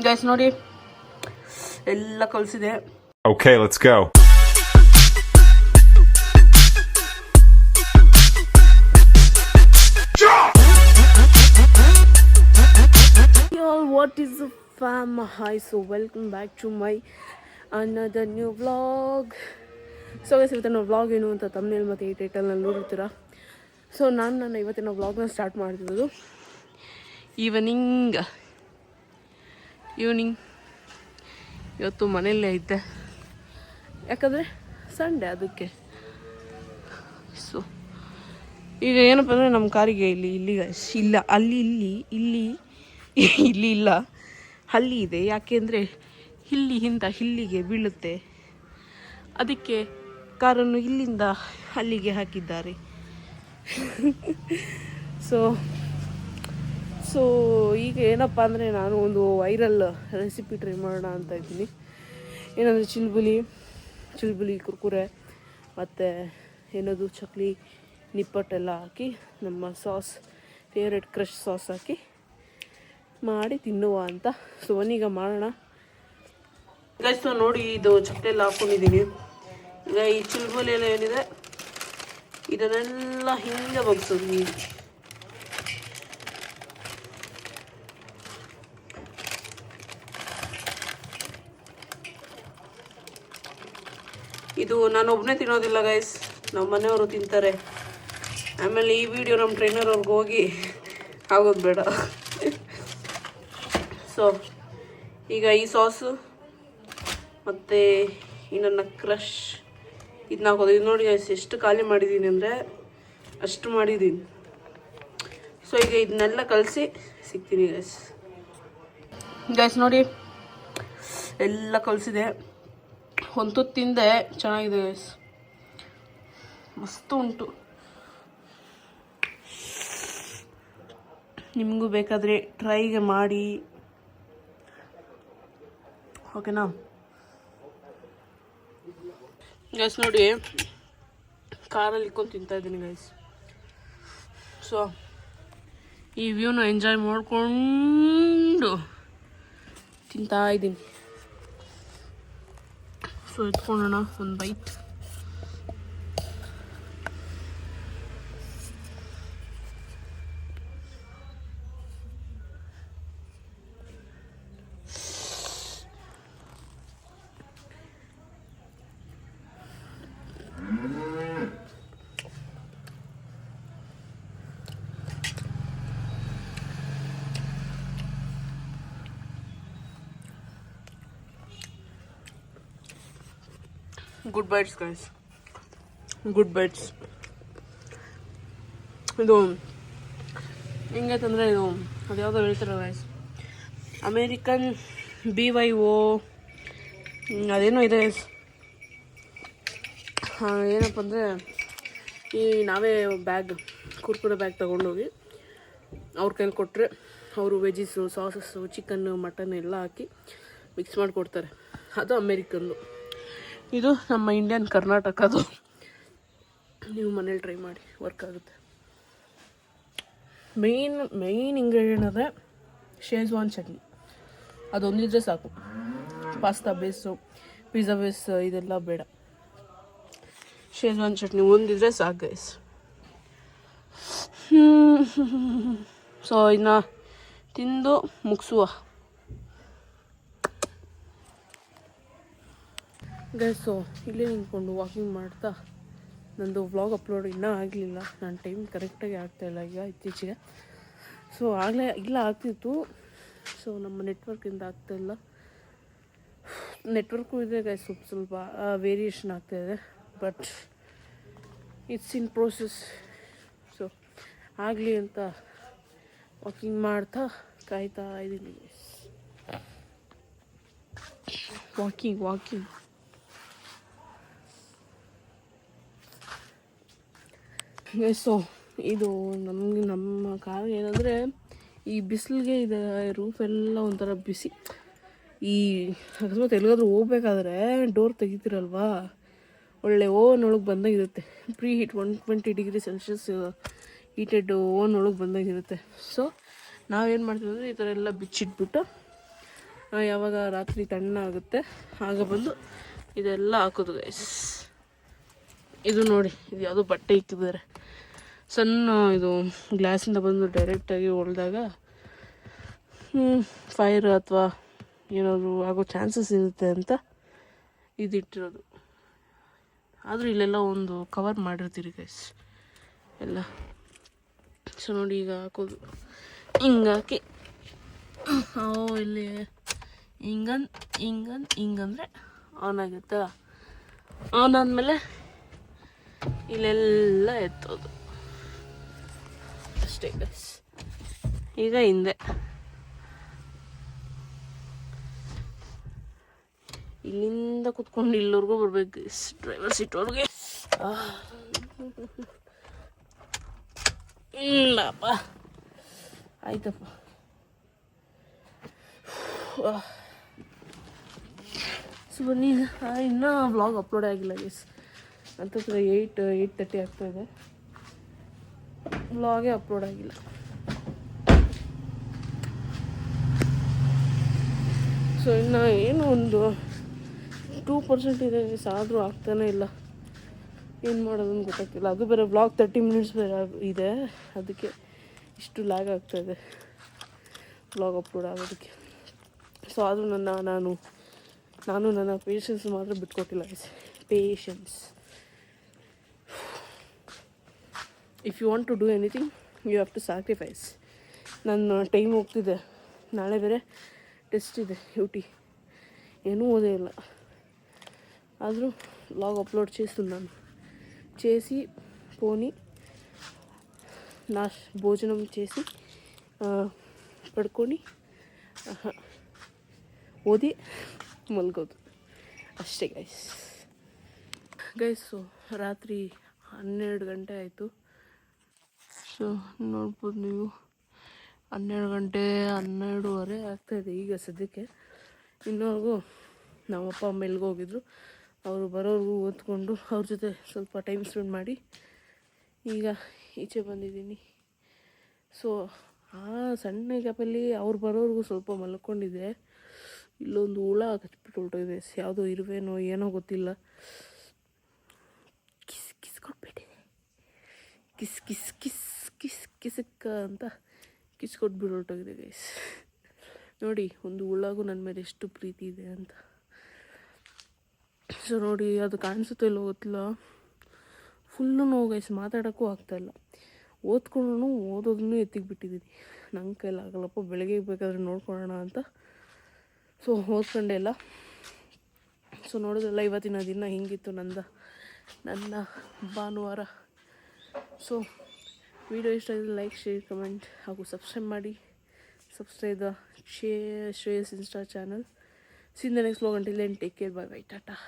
Guys ನೋಡಿ ಎಲ್ಲ ಕಲಿಸಿದೆ. Okay, let's go. What is the fam? Hi, so welcome back to my another new vlog. So guys ಇವತ್ತಿನ vlog ಏನು ಅಂತ ತಮ್ಮನೇಲಿ ಮತ್ತು ಈ ಟೈಟಲ್ನಲ್ಲಿ ನೋಡಿರ್ತೀರ. ಸೊ ನಾನು ಇವತ್ತಿನ ವ್ಲಾಗ್ನ ಸ್ಟಾರ್ಟ್ ಮಾಡ್ತಿರೋದು ಈವ್ನಿಂಗ್ ಇವತ್ತು ಮನೆಯಲ್ಲೇ ಐತೆ, ಯಾಕಂದರೆ ಸಂಡೇ ಅದಕ್ಕೆ. ಸೊ ಈಗ ಏನಪ್ಪ ಅಂದರೆ ನಮ್ಮ ಕಾರಿಗೆ ಇಲ್ಲಿ ಇಲ್ಲ ಇಲ್ಲಿ ಇಲ್ಲ ಹಲ್ಲಿ ಇದೆ. ಯಾಕೆ ಅಂದರೆ ಹಿಲ್ಲಿಗೆ ಬೀಳುತ್ತೆ, ಅದಕ್ಕೆ ಕಾರನ್ನು ಇಲ್ಲಿಂದ ಅಲ್ಲಿಗೆ ಹಾಕಿದ್ದಾರೆ. ಸೊ ಈಗ ಏನಪ್ಪ ಅಂದರೆ ನಾನು ಒಂದು ವೈರಲ್ ರೆಸಿಪಿ ಟ್ರೈ ಮಾಡೋಣ ಅಂತ ಇದ್ದೀನಿ. ಏನಂದರೆ ಚಿಲ್ಬುಲಿ ಕುರ್ಕುರೆ ಮತ್ತು ಏನದು ಚಕ್ಲಿ ನಿಪ್ಪಟ್ಟೆಲ್ಲ ಹಾಕಿ ನಮ್ಮ ಸಾಸ್ ಫೇವ್ರೆಟ್ ಕ್ರಶ್ ಸಾಸ್ ಹಾಕಿ ಮಾಡಿ ತಿನ್ನುವ ಅಂತ. ಸೊ ಒಂದೀಗ ಮಾಡೋಣ ಗೈಸ್. ನೋಡಿ ಇದು ಚಕ್ಲಿ ಎಲ್ಲ ಹಾಕ್ಕೊಂಡಿದ್ದೀನಿ. ಈಗ ಈ ಚಿಲ್ಬುಲಿ ಎಲ್ಲ ಏನಿದೆ ಇದನ್ನೆಲ್ಲ ಹಿಂಗೆ ಬಗ್ಸೋದು ನೀರು. ಇದು ನಾನು ಒಬ್ಬನೇ ತಿನ್ನೋದಿಲ್ಲ ಗೈಸ್, ನಮ್ಮ ಮನೆಯವರು ತಿಂತಾರೆ. ಆಮೇಲೆ ಈ ವಿಡಿಯೋ ನಮ್ಮ ಟ್ರೈನರ್ ಅವ್ರಿಗೆ ಹೋಗಿ ಆಗೋದು ಬೇಡ. ಸೊ ಈಗ ಈ ಸಾಸು ಮತ್ತು ಈ ನನ್ನ ಕ್ರಶ್ ಇದನ್ನ ಹಾಕೋದು. ಇದು ನೋಡಿ ಗೈಸ್ ಎಷ್ಟು ಖಾಲಿ ಮಾಡಿದ್ದೀನಿ ಅಂದರೆ ಅಷ್ಟು ಮಾಡಿದ್ದೀನಿ. ಸೊ ಈಗ ಇದನ್ನೆಲ್ಲ ಕಲಸಿ ಸಿಗ್ತೀನಿ ಗೈಸ್ ನೋಡಿ ಎಲ್ಲ ಕಲಿಸಿದೆ. ಒಂದು ತಿಂದೆ, ಚೆನ್ನಾಗಿದೆ ಗೈಸ್, ಮಸ್ತು ಉಂಟು. ನಿಮಗೂ ಬೇಕಾದರೆ ಟ್ರೈಗೆ ಮಾಡಿ, ಓಕೆನಾ ಗೈಸ್. ನೋಡಿ ಕಾರಲ್ಲಿ ಇಟ್ಕೊಂಡು ತಿಂತಾ ಇದ್ದೀನಿ ಗೈಸ್. ಸೊ ಈ ವ್ಯೂನ ಎಂಜಾಯ್ ಮಾಡಿಕೊಂಡು ತಿಂತಾ ಇದ್ದೀನಿ. ಸೊ ಎತ್ಕೊಳ್ಳೋಣ ಒಂದು bite. Good bites guys, good bites. ಇದು ಹೆಂಗೈತಂದರೆ ಇದು ಅದ್ಯಾವುದೋ ಹೇಳ್ತಾರೆ ಗೈಸ್, ಅಮೇರಿಕನ್ BYO ಅದೇನೋ ಇದೆ ಗೈಸ್. ಏನಪ್ಪ ಅಂದರೆ ಈ ನಾವೇ ಕುರ್ಕುರೆ ಬ್ಯಾಗ್ ತೊಗೊಂಡೋಗಿ ಅವ್ರ ಕೈಲಿ ಕೊಟ್ಟರೆ ಅವರು ವೆಜ್ಜಿಸು ಸಾಸಸ್ಸು ಚಿಕನ್ನು ಮಟನ್ ಎಲ್ಲ ಹಾಕಿ ಮಿಕ್ಸ್ ಮಾಡಿಕೊಡ್ತಾರೆ. ಅದು ಅಮೇರಿಕನ್ದು. ಇದು ನಮ್ಮ ಇಂಡಿಯನ್ ಕರ್ನಾಟಕದು. ನೀವು ಮನೇಲಿ ಟ್ರೈ ಮಾಡಿ, ವರ್ಕ್ ಆಗುತ್ತೆ. ಮೇಯ್ನ್ ಇಂಗ್ರೀಡಿಯೆಂಟ್ ಅಂದರೆ ಶೇಜ್ವಾನ್ ಚಟ್ನಿ, ಅದೊಂದಿದ್ರೆ ಸಾಕು. ಪಾಸ್ತಾ ಬೇಸು ಪಿಜ್ಜಾ ಬೇಸ್ ಇದೆಲ್ಲ ಬೇಡ, ಶೇಜ್ವಾನ್ ಚಟ್ನಿ ಒಂದಿದ್ರೆ ಸಾಕು ಗೈಸ್. ಸೊ ಇನ್ನು ತಿಂದು ಮುಗಿಸುವ ಗೈಸ್. ಸೊ ಇಲ್ಲೇ ನಿಂತ್ಕೊಂಡು ವಾಕಿಂಗ್ ಮಾಡ್ತಾ, ನಂದು ವ್ಲಾಗ್ ಅಪ್ಲೋಡ್ ಇನ್ನೂ ಆಗಲಿಲ್ಲ. ನನ್ನ ಟೈಮ್ ಕರೆಕ್ಟಾಗಿ ಆಗ್ತಾಯಿಲ್ಲ ಈಗ ಇತ್ತೀಚೆಗೆ. ಸೊ ಇಲ್ಲ ಆಗ್ತಿತ್ತು. ಸೊ ನಮ್ಮ ನೆಟ್ವರ್ಕಿಂದ ಆಗ್ತಾಯಿಲ್ಲ. ನೆಟ್ವರ್ಕು ಇದೆ ಗೈಸ್, ಸ್ವಲ್ಪ ವೇರಿಯೇಷನ್ ಆಗ್ತಾಯಿದೆ, but it's in process. So ಆಗಲಿ ಅಂತ ವಾಕಿಂಗ್ ಮಾಡ್ತಾ ಕಾಯ್ತಾ ಇದ್ದೀನಿ ಗೈಸ್. ವಾಕಿಂಗ್ ಸೊ ಇದು ನಮ್ಮ ಕಾರ್ ಏನಂದರೆ ಈ ಬಿಸಿಲಿಗೆ ಇದೆ ರೂಫ್ ಎಲ್ಲ ಒಂಥರ ಬಿಸಿ. ಈ ಅಕಸ್ಮಾತ್ ಎಲ್ಲಿಗಾದ್ರೂ ಹೋಗ್ಬೇಕಾದ್ರೆ ಡೋರ್ ತೆಗಿತೀರಲ್ವಾ, ಒಳ್ಳೆ ಓವನೊಳಗೆ ಬಂದಾಗಿರುತ್ತೆ. Preheat 120 degree Celsius heated oven ಒಳಗೆ ಬಂದಾಗಿರುತ್ತೆ. ಸೊ ನಾವೇನು ಮಾಡ್ತೀವಿ ಅಂದರೆ ಈ ಥರ ಎಲ್ಲ ಬಿಚ್ಚಿಟ್ಬಿಟ್ಟು ಯಾವಾಗ ರಾತ್ರಿ ತಣ್ಣಾಗುತ್ತೆ ಆಗ ಬಂದು ಇದೆಲ್ಲ ಹಾಕೋದು ಗೈಸ್. ಇದು ನೋಡಿ, ಇದು ಯಾವುದೋ ಬಟ್ಟೆ ಇಕ್ಕಿದ್ದಾರೆ. ಸಣ್ಣ ಇದು ಗ್ಲಾಸಿಂದ ಬಂದು ಡೈರೆಕ್ಟಾಗಿ ಹೊಡೆದಾಗ ಫೈರ್ ಅಥವಾ ಏನಾದರೂ ಆಗೋ ಚಾನ್ಸಸ್ ಇರುತ್ತೆ ಅಂತ ಇದಿಟ್ಟಿರೋದು. ಆದರೂ ಇಲ್ಲೆಲ್ಲ ಒಂದು ಕವರ್ ಮಾಡಿರ್ತೀರಿ ಗೈಸ್ ಎಲ್ಲ. ಸೊ ನೋಡಿ, ಈಗ ಹಾಕೋದು ಹಿಂಗಾಕಿ ಇಲ್ಲಿ ಹಿಂಗಂದ್ರೆ ಆನ್ ಆಗುತ್ತೆ. ಆನ್ ಆದಮೇಲೆ ಇಲ್ಲೆಲ್ಲ ಎತ್ತೋದು ಅಷ್ಟೇ ಗೈಸ್. ಈಗ ಹಿಂದೆ ಇಲ್ಲಿಂದ ಕುತ್ಕೊಂಡು ಇಲ್ಲಿವರೆಗೂ ಬರ್ಬೇಕು ಗೈಸ್, ಡ್ರೈವರ್ ಸೀಟ್ವರೆಗೆ. ಇಲ್ಲಪ್ಪ, ಆಯ್ತಪ್ಪ. ಸೊ ಬನ್ನಿ, ಇನ್ನೂ ವ್ಲಾಗ್ ಅಪ್ಲೋಡ್ ಆಗಿಲ್ಲ ಗೈಸ್. ಅಂತಂದ್ರೆ 8:30 ಆಗ್ತಾಯಿದೆ, ವ್ಲಾಗೇ ಅಪ್ಲೋಡ್ ಆಗಿಲ್ಲ. ಸೊ ಇನ್ನು ಏನು ಒಂದು 2% ಇದೆ ಗೈಸ್, ಆದರೂ ಆಗ್ತಾನೇ ಇಲ್ಲ. ಏನು ಮಾಡೋದನ್ನು ಗೊತ್ತಾಗ್ತಿಲ್ಲ. ಅದು ಬೇರೆ ವ್ಲಾಗ್ 30 ಮಿನಿಟ್ಸ್ ಬೇರೆ ಇದೆ, ಅದಕ್ಕೆ ಇಷ್ಟು ಲ್ಯಾಗ್ ಆಗ್ತಾಯಿದೆ ವ್ಲಾಗ್ ಅಪ್ಲೋಡ್ ಆಗೋದಕ್ಕೆ. ಸೊ ಆದರೂ ನಾನು ನನ್ನ ಪೇಷನ್ಸ್ ಮಾತ್ರ ಬಿಟ್ಕೊಟ್ಟಿಲ್ಲ guys. Patience. If you want to do anything you have to sacrifice. ನನ್ನ ಟೈಮ್ ಹೋಗ್ತಿದೆ, ನಾಳೆ ಬೇರೆ ಟೆಸ್ಟ್ ಇದೆ, UT. ಏನೂ ಓದೇ ಇಲ್ಲ, ఆದರೂ వ్లాగ్ అప్లోడ్ చేస్తున్నాను. చేసి పోని నా భోజనం చేసి పడుకొని ಓದಿ ಮಲ್ಗೋದು ಅಷ್ಟೇ ಗೈಸ್. ಸೊ ರಾತ್ರಿ 12 ಗಂಟೆ ಆಯಿತು. ಸೊ ನೋಡ್ಬೋದು ನೀವು, 12 ಗಂಟೆ 12:30 ಆಗ್ತಾಯಿದೆ ಈಗ ಸದ್ಯಕ್ಕೆ. ಇನ್ನೂವರೆಗೂ ನಮ್ಮಪ್ಪ ಅಮ್ಮ ಎಲ್ಗೆ ಹೋಗಿದ್ರು, ಅವರು ಬರೋರ್ಗೂ ಓದ್ಕೊಂಡು ಅವ್ರ ಜೊತೆ ಸ್ವಲ್ಪ ಟೈಮ್ ಸ್ಪೆಂಡ್ ಮಾಡಿ ಈಗ ಈಚೆ ಬಂದಿದ್ದೀನಿ. ಸೊ ಆ ಸಣ್ಣ ಗ್ಯಾಪಲ್ಲಿ ಅವ್ರು ಬರೋರ್ಗೂ ಸ್ವಲ್ಪ ಮಲ್ಕೊಂಡಿದ್ದೆ. ಇಲ್ಲೊಂದು ಹುಳ ಕಚ್ಬಿಟ್ಟು ಹೊರಟೋಗಿದೆ, ಯಾವುದೋ ಇರುವೇನೋ ಏನೋ ಗೊತ್ತಿಲ್ಲ. ಕಿಸ್ ಕೊಟ್ಬಿಟ್ಟಿದೆ, ಕಿಸಕ್ಕ ಅಂತ ಕೊಟ್ಬಿಟ್ಟು ಹೊರಟೋಗಿದೆ ಗೈಸ್. ನೋಡಿ, ಒಂದು ಹುಳಗೂ ನನ್ನ ಮೇಲೆ ಎಷ್ಟು ಪ್ರೀತಿ ಇದೆ ಅಂತ. ಸೊ ನೋಡಿ, ಅದು ಕಾಣಿಸುತ್ತೋ ಇಲ್ಲೋ ಗೊತ್ತಿಲ್ಲ, ಫುಲ್ಲು ನೋವು ಗೈಸ್, ಮಾತಾಡೋಕ್ಕೂ ಆಗ್ತಾಯಿಲ್ಲ. ಓದ್ಕೊಂಡು ಓದೋದನ್ನು ಎತ್ತಿಗೆ ಬಿಟ್ಟಿದ್ದೀನಿ. ನಂಗೆ ಕೈಲಾಗಲ್ಲಪ್ಪ, ಬೆಳಗ್ಗೆ ಬೇಕಾದ್ರೆ ನೋಡ್ಕೊಳ್ಳೋಣ ಅಂತ. ಸೊ ಓದ್ಕೊಂಡೆ ಇಲ್ಲ. ಸೊ ನೋಡೋದಲ್ಲ, ಇವತ್ತಿನ ದಿನ ಹಿಂಗಿತ್ತು ನನ್ನ ಭಾನುವಾರ. ಸೊ ವಿಡಿಯೋ ಇಷ್ಟ ಆಗಿದ್ರೆ ಲೈಕ್, ಶೇರ್, ಕಮೆಂಟ್ ಹಾಗೂ ಸಬ್ಸ್ಕ್ರೈಬ್ ಮಾಡಿ. Subscribe the Shreyas Insta channel. See you in the next vlog. Until then, take care. Bye bye. Tata.